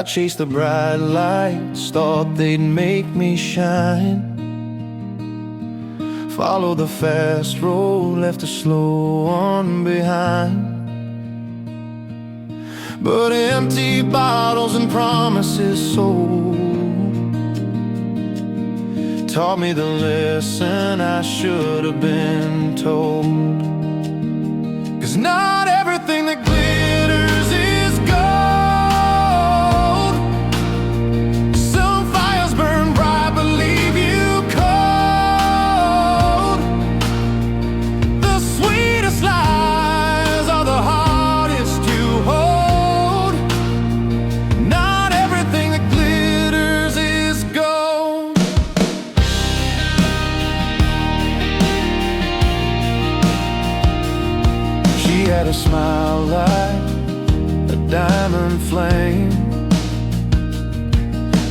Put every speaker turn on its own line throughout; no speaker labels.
chased the bright lights, thought they'd make me shine. Followed the fast road, left the slow one behind. But empty bottles and promises sold taught me the lesson I should have been told. 'Cause not everything that glitters is gold. Some fires burn bright but leave you cold. The sweetest lies are the hardest to hold. Not everything that glitters is gold. She had a smile like a diamond flame.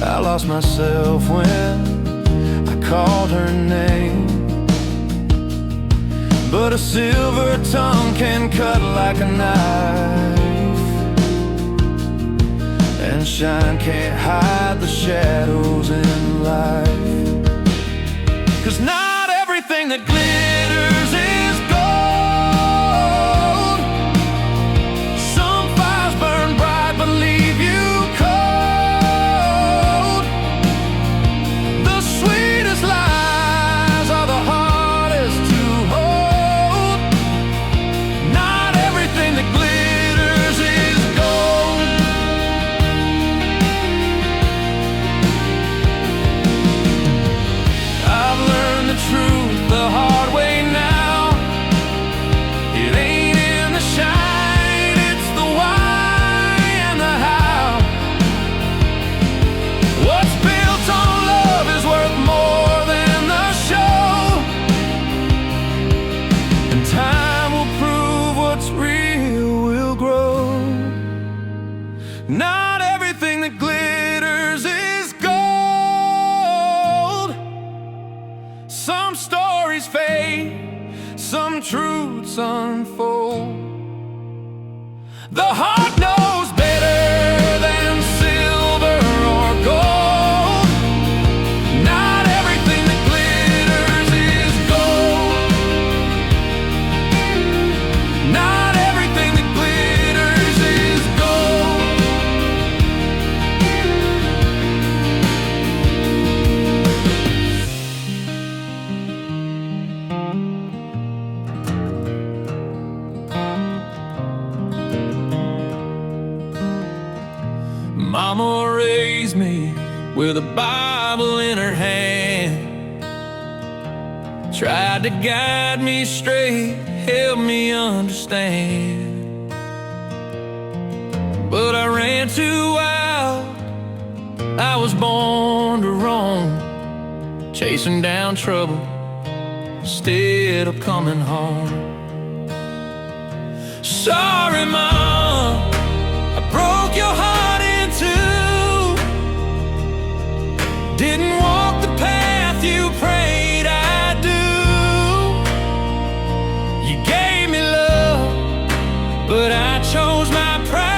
I lost myself when I called her name. But a silver tongue can cut like a knife, and shine can't hide the shadows in life. 'Cause not everything that glitters is gold. Some fires burn bright but leave you cold. The sweetest lies are the hardest to hold. Not everything that glitters is gold. I've learned the truth the hard way now. It ain't in the shine, it's the why and the how. What's built on love is worth more than the show, and time will prove what's real will grow. Not everything that glitters is gold. Some stories fade, some truths unfold. The heart knows better than silver or gold. Not everything that glitters is gold. Not everything that glitters is gold. Mama raised me with a Bible in her hand, tried to guide me straight, help me understand. But I ran too wild, I was born to roam, chasing down trouble instead of coming home. Sorry, Mom, I broke your heart in two. Didn't walk the path you prayed I'd do. You gave me love, but I chose my pride.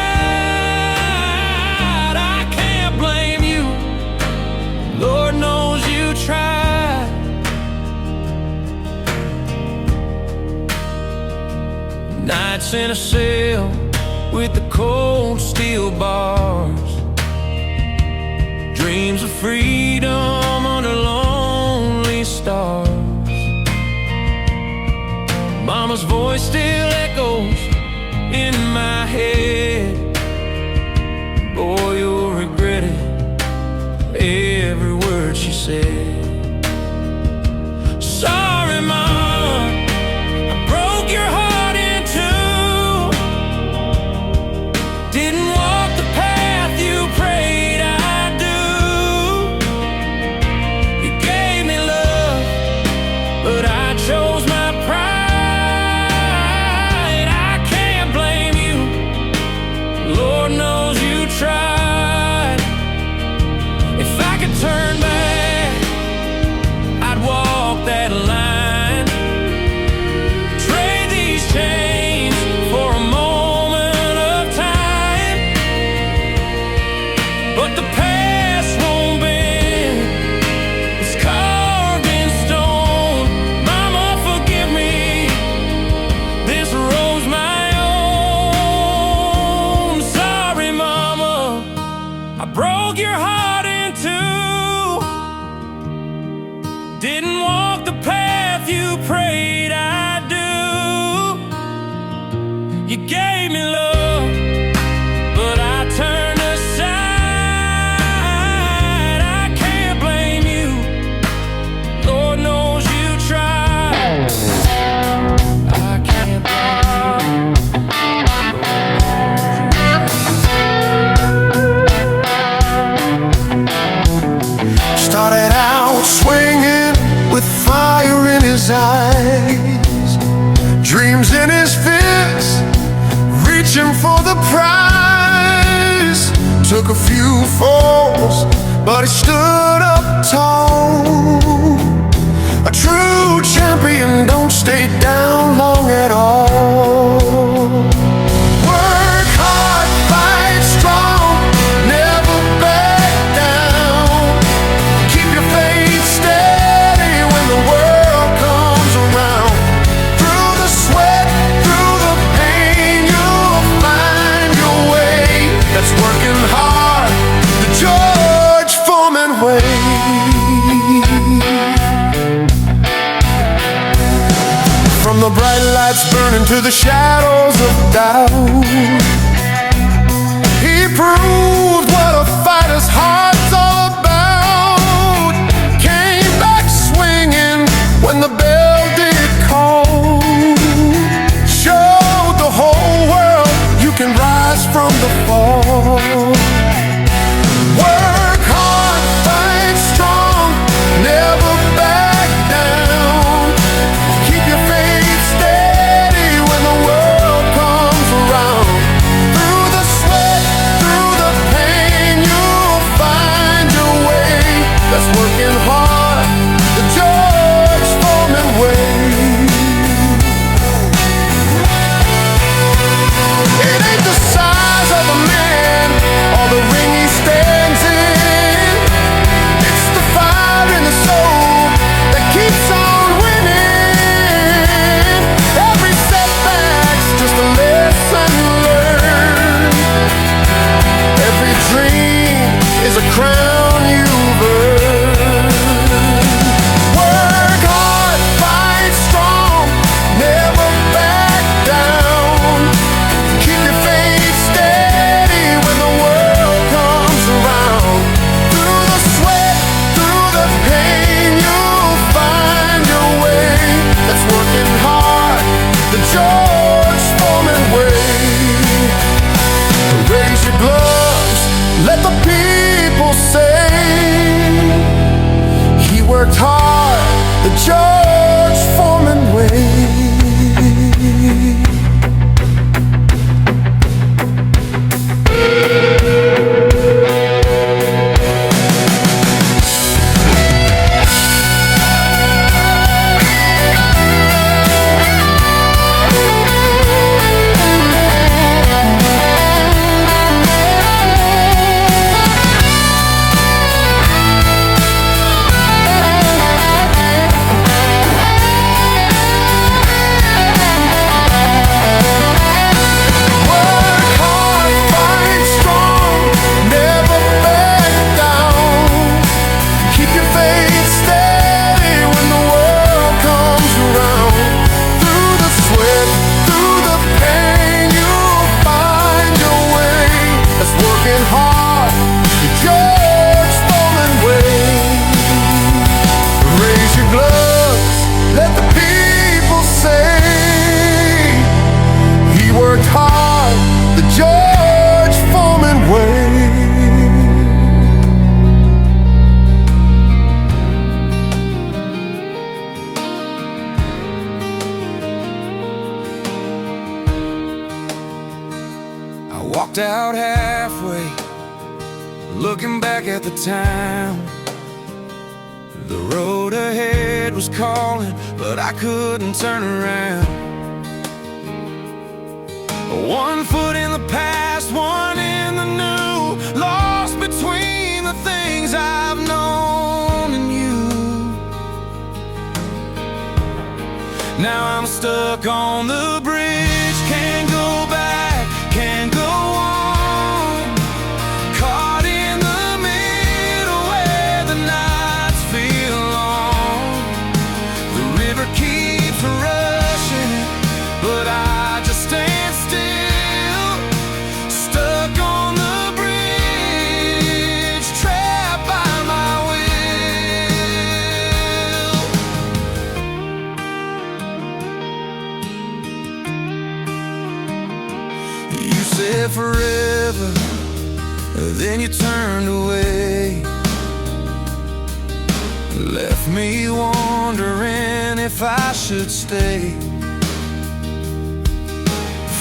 I can't blame you, Lord knows you tried. Nights in a cell with the cold steel bars, dreams of freedom under lonely stars. Mama's voice still echoes in my head. Boy, you'll regret it, every word she said. Sorry, Mom, I broke your heart in two. Didn't walk the path you prayed I'd do. You gave me love, but I chose my pride. I can't blame you, Lord knows you tried. If I could turn back,
his eyes, dreams in his fist, reaching for the prize. Took a few falls, but he stood up tall. A true champion don't stay down long at all. Work hard, fight strong, never back down. Keep your faith steady when the world comes around. Through the sweat, through the pain, you'll find your way. That's working hard, the George Foreman way. From the bright lights burning to the shadows of doubt, he proved what a fighter's heart's all about. Came back swinging when the bell did call. Showed the whole world you can rise from the fall. Work hard, fight strong, never back down. Keep your faith steady when the world comes around. Through the sweat, through the pain, you'll find your way. That's working hard, the George Foreman way. It ain't the size of a man or the ring he stands in. It's the fire in the soul that keeps on winning. Every setback's just a lesson learned. Every dream is a crown you've earned. Work hard, fight strong, never back down. Keep your faith steady when the world comes around. Through the sweat, through the pain, you'll find your way. That's working hard, the George Foreman way. Raise your gloves, let the people say he worked hard, the George Foreman way.
Walked out halfway, looking back at the town. The road ahead was calling, but I couldn't turn around. One foot in the past, one in the new, lost between the things I've known and you. Now I'm stuck on the bridge, can't go back, can't go on. Caught in the middle where the nights feel long. The river keeps rushing, but I just stand still. Stuck on the bridge, trapped by my will. You said forever, then you turned away. left me wondering if I should stay.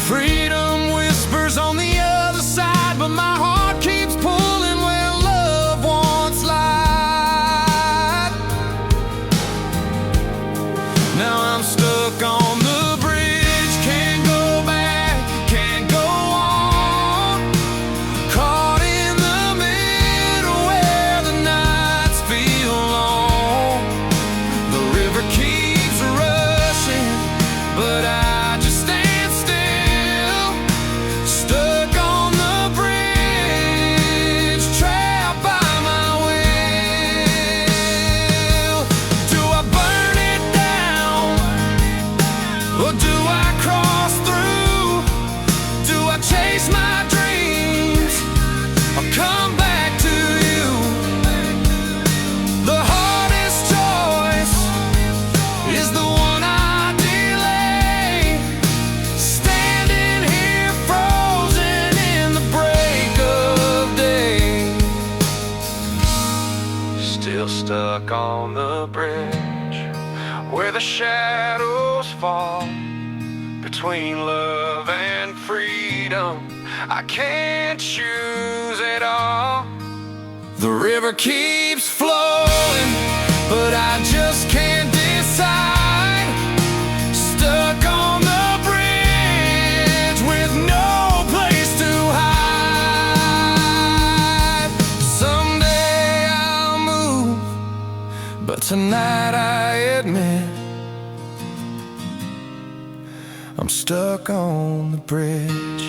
Freedom whispers on the other side, but my heart keeps pulling where love once lied. Now I'm stuck on the bridge, can't go back, can't go on. Caught in the middle where the nights feel long. The river keeps rushing, but I just stand still. Stuck on the bridge, trapped by my will. Do I burn it down, or do I cross through? Do I chase my dreams, or come back to you? The hardest choice is the one I delay. Standing here frozen in the break of day. Still stuck on the bridge where the shadows fall between love and freedom. I can't choose it all. The river keeps flowing, but I just can't decide. Stuck on the bridge with no place to hide. Someday I'll move, but tonight I admit I'm stuck on the bridge,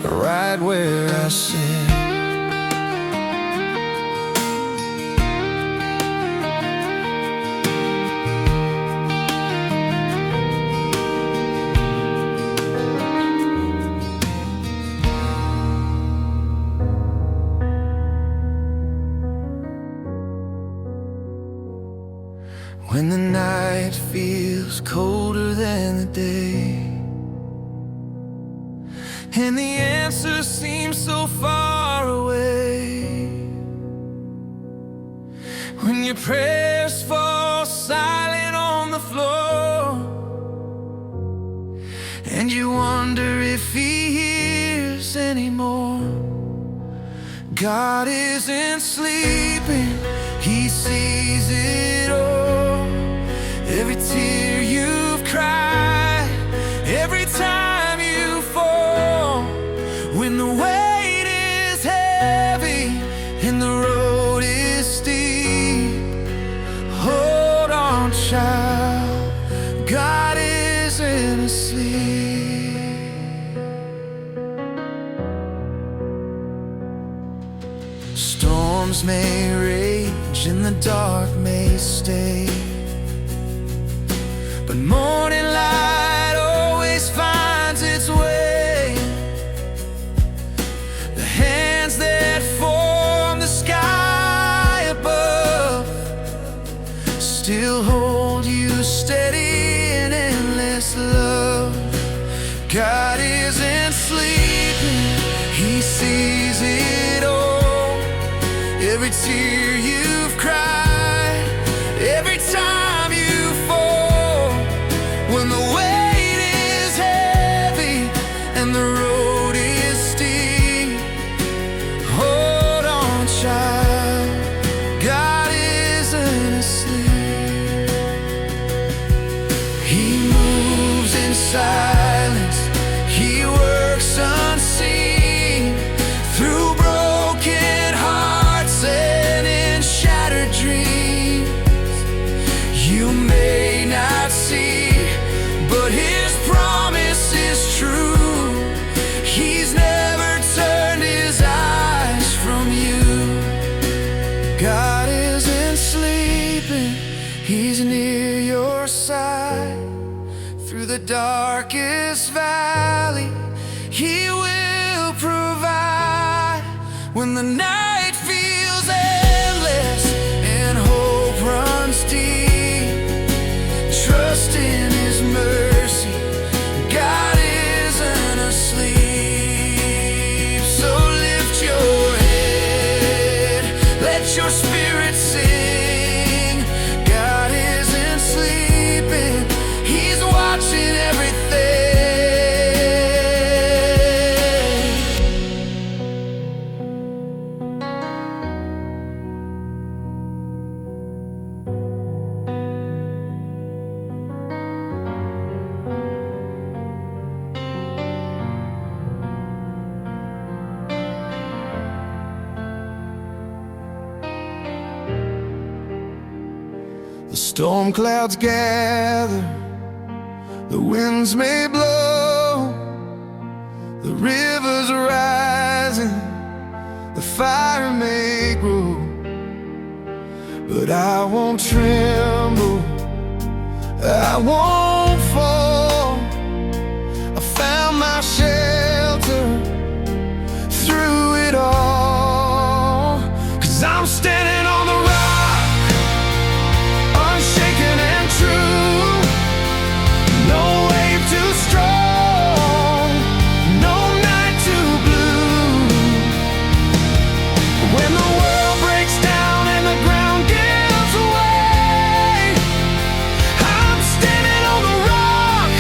right where I sit. When the night feels colder than the day, and the answer seems so far away, when your prayers fall silent on the floor, and you wonder if He hears anymore. God isn't sleeping, He sees it all. Every tear you've cried, every time you fall. When the weight is heavy and the road is steep, hold on, child, God isn't asleep. Storms may rage and the dark may stay, but morning light always finds its way. The hands that form the sky above still hold you steady in endless love. God isn't sleeping, He sees it all. Every tear you've cried, every time you fall. When the weight is heavy and the road is steep, hold on, child, God isn't asleep. He moves in silence, He works unseen, through broken hearts and in shattered dreams. You may not see, but His promise is true. He's never turned His eyes from you. God isn't sleeping, He's near your side. Through the darkest valley, He will provide. When the night feels endless and hope runs deep, trust in His mercy, God isn't asleep. So lift your head your spirit sing. God isn't sleeping, He's watching everything. The storm clouds gather, the winds may blow, the rivers are rising, the fire may grow, but I won't tremble, I won't fall. I found my shelter through it all, 'cause I'm standing on the rock, unshaken and true. No wave too strong, no night too blue. When the world breaks down and the ground gives way, I'm standing on the rock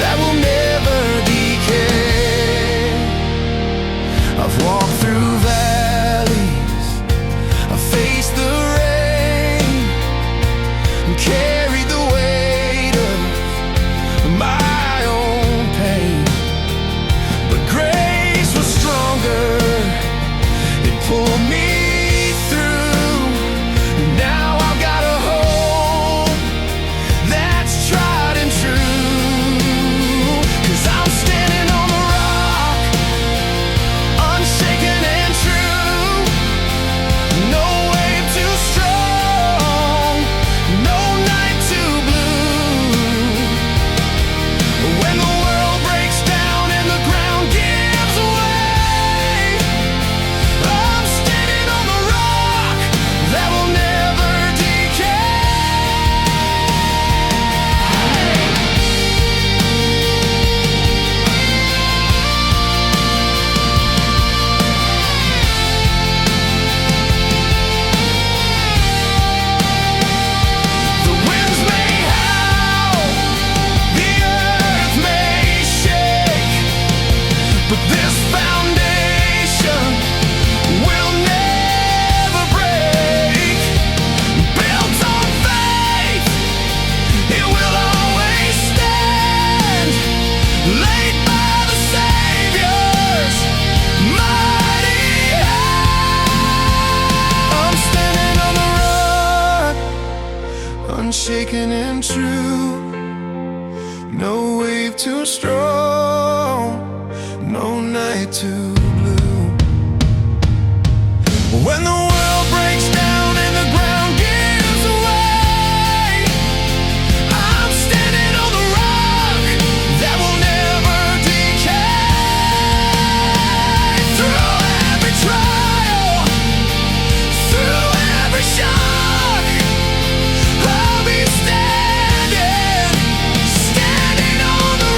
that will never decay. I've walked through valleys, I've faced the rain, carried the weight of my own pain, but grace was stronger, it pulled me through. Now I've got a hope that's tried and true, 'cause I'm standing on the rock, unshaken and true. No wave too strong, no night too blue. When the world breaks down and the ground gives way, I'm standing on the rock that will never decay. The winds may howl, the earth may shake, but this foundation will never break. Built on faith, it will always stand, laid by the Savior's mighty hand. I'm standing on the rock, unshaken and true. No wave too strong, no night too blue. When the world breaks down and the ground gives way, I'm standing on the rock that will never decay. Through every trial, through every shock, I'll be standing, standing on the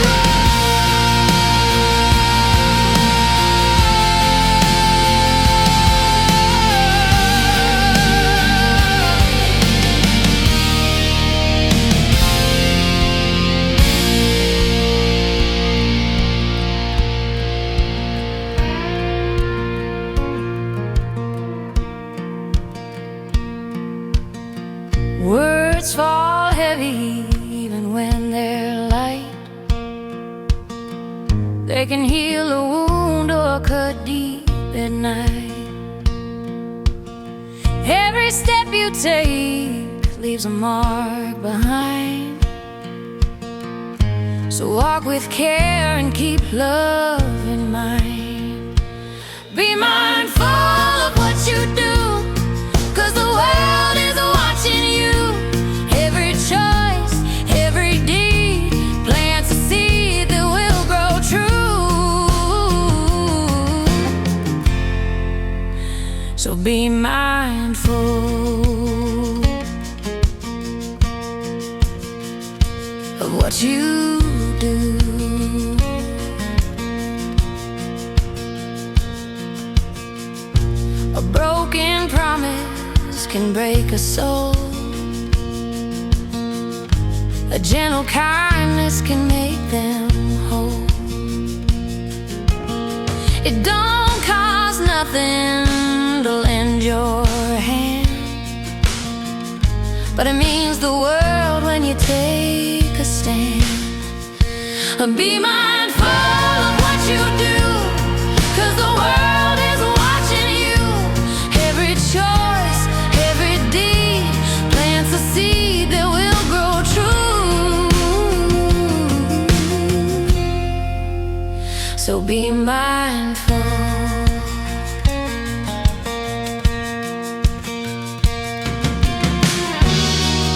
words fall heavy even when they're light. They can heal a wound or cut deep at night. Every step you take leaves a mark behind. So walk with care and keep love in mind. Be mindful of what you do, 'cause the world is watching you. Every choice, every deed plants a seed that will grow true. So be mindful of what you do. A broken promise
words can break a soul. A gentle kindness can make them whole. It don't cost nothing to lend your hand, but it means the world when you take a stand. Be mindful of what you do, 'cause the world is watching you. Every choice, every deed plants a seed that will grow true. So be mindful.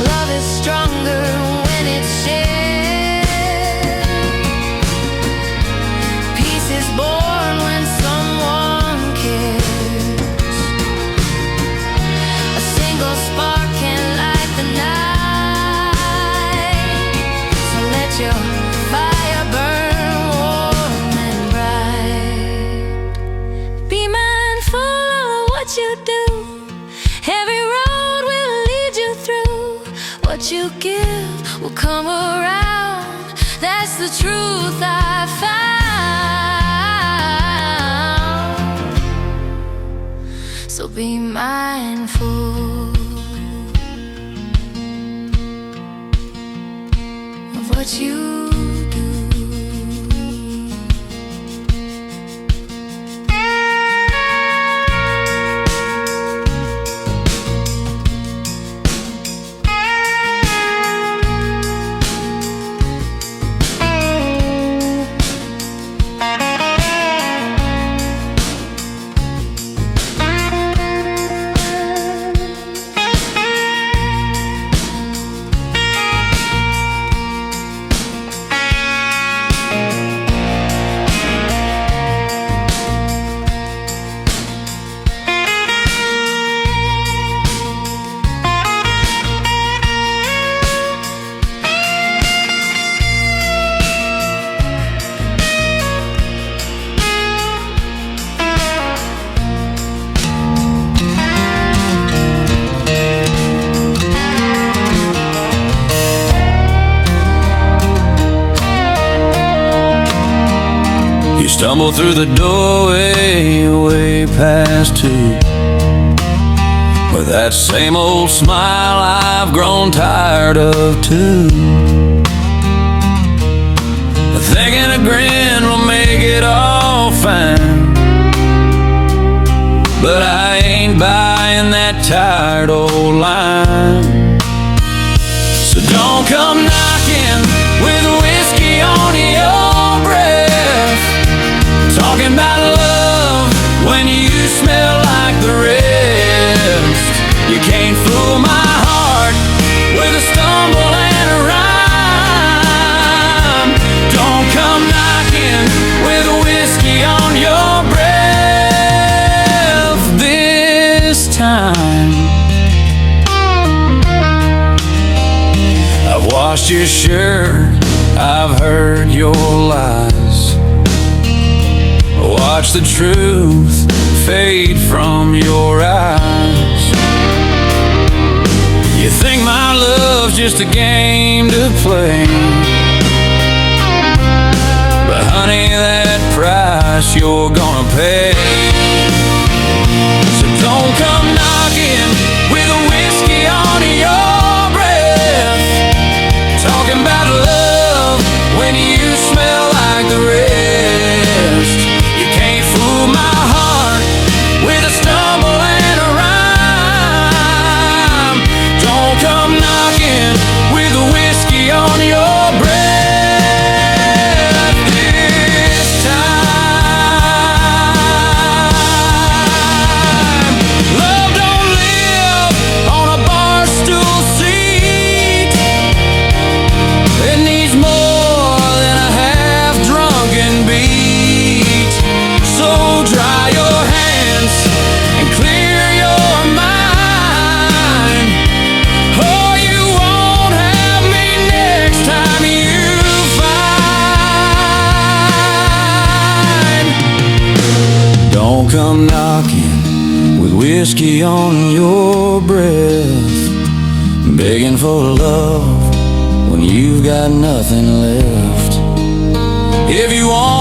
Love is stronger when it's shared. Peace is born when someone cares. A single spark can light the night. So let your fire burn warm and bright. Be mindful of what you do. Every road will lead you through. What you give will come around. That's the truth I found. So be mindful of what you do.
You stumble through the doorway, way past two, with that same old smile I've grown tired of too. Thinking a grin will make it all fine, but I ain't buying that tired old line. So don't come knocking with whiskey on your breath, talking about love when you smell like the rest. You can't fool my heart with a stumble and a rhyme. Don't come knocking with whiskey on your breath this time. I've washed your shirt, I've heard your lies, watch the truth fade from your eyes. You think my love's just a game to play, but honey, that price you're gonna pay. So don't come knocking with a whiskey on your breath, talking about love when you smell like the rest. You can't fool my heart with a stumble and a rhyme. Don't come knocking with a whiskey on your breath this time. whiskey on your breath, begging for love when you've got nothing left. If you want